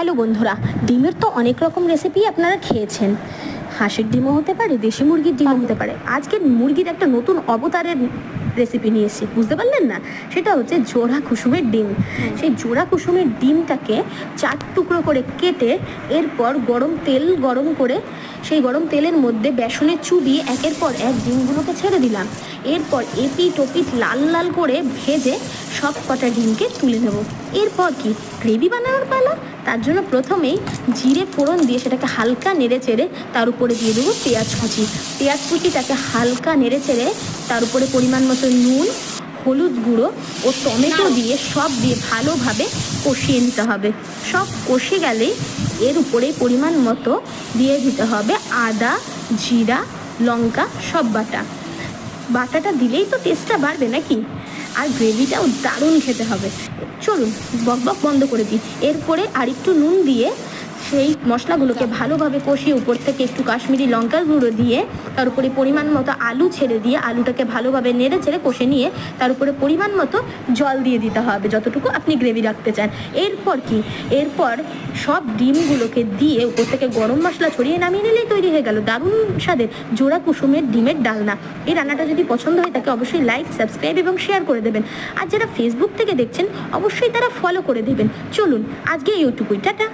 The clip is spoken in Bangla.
হ্যালো বন্ধুরা, ডিমের তো অনেক রকম রেসিপি আপনারা খেয়েছেন। হাঁসের ডিমও হতে পারে, দেশি মুরগির ডিমও হতে পারে। আজকে মুরগির একটা নতুন অবতারের রেসিপি নিয়ে এসেছি, বুঝতে পারলেন না? সেটা হচ্ছে জোড়া কুসুমের ডিম। সেই জোড়া কুসুমের ডিমটাকে 4 টুকরো করে কেটে এরপর গরম করে সেই গরম তেলের মধ্যে বেসনে চুবিয়ে একের পর এক ডিমগুলোকে ছেড়ে দিলাম। এরপর এপিট ওপিট লাল লাল করে ভেজে সব কটা ডিমকে তুলে নেব। এরপর কি গ্রেভি বানানোর পালা। তার জন্য প্রথমেই জিরে ফোড়ন দিয়ে সেটাকে হালকা নেড়ে চেড়ে তার উপরে দিয়ে দেবো পেঁয়াজ কুচিটাকে হালকা নেড়ে চেড়ে তার উপরে পরিমাণ মতো নুন, হলুদ গুঁড়ো ও টমেটো দিয়ে সব দিয়ে ভালোভাবে কষিয়ে নিতে হবে। সব কষে গেলেই এর উপরে পরিমাণ মতো দিয়ে দিতে হবে আদা, জিরা, লঙ্কা সব বাটাটা দিলেই তো টেস্টটা বাড়বে নাকি। আর গ্রেভিটাও দারুণ খেতে হবে। চলুন বকবক বন্ধ করে দিই। এরপরে আর একটু নুন দিয়ে সেই মশলাগুলোকে ভালোভাবে কষিয়ে উপর থেকে একটু কাশ্মীরি লঙ্কার গুঁড়ো দিয়ে তার উপরে পরিমাণ মতো আলু ছেড়ে দিয়ে আলুটাকে ভালোভাবে নেড়ে ছেড়ে কষে নিয়ে তার উপরে পরিমাণ মতো জল দিয়ে দিতে হবে যতটুকু আপনি গ্রেভি রাখতে চান। এরপর সব ডিমগুলোকে দিয়ে উপর থেকে গরম মশলা ছড়িয়ে নামিয়ে নিলেই তৈরি হয়ে গেল দারুণ স্বাদের জোড়া কুসুমের ডিমের ডালনা। এই রান্নাটা যদি পছন্দ হয় তাকে অবশ্যই লাইক, সাবস্ক্রাইব এবং শেয়ার করে দেবেন। আর যারা ফেসবুক থেকে দেখছেন অবশ্যই তারা ফলো করে দেবেন। চলুন আজকে এইটুকুই, টাটা।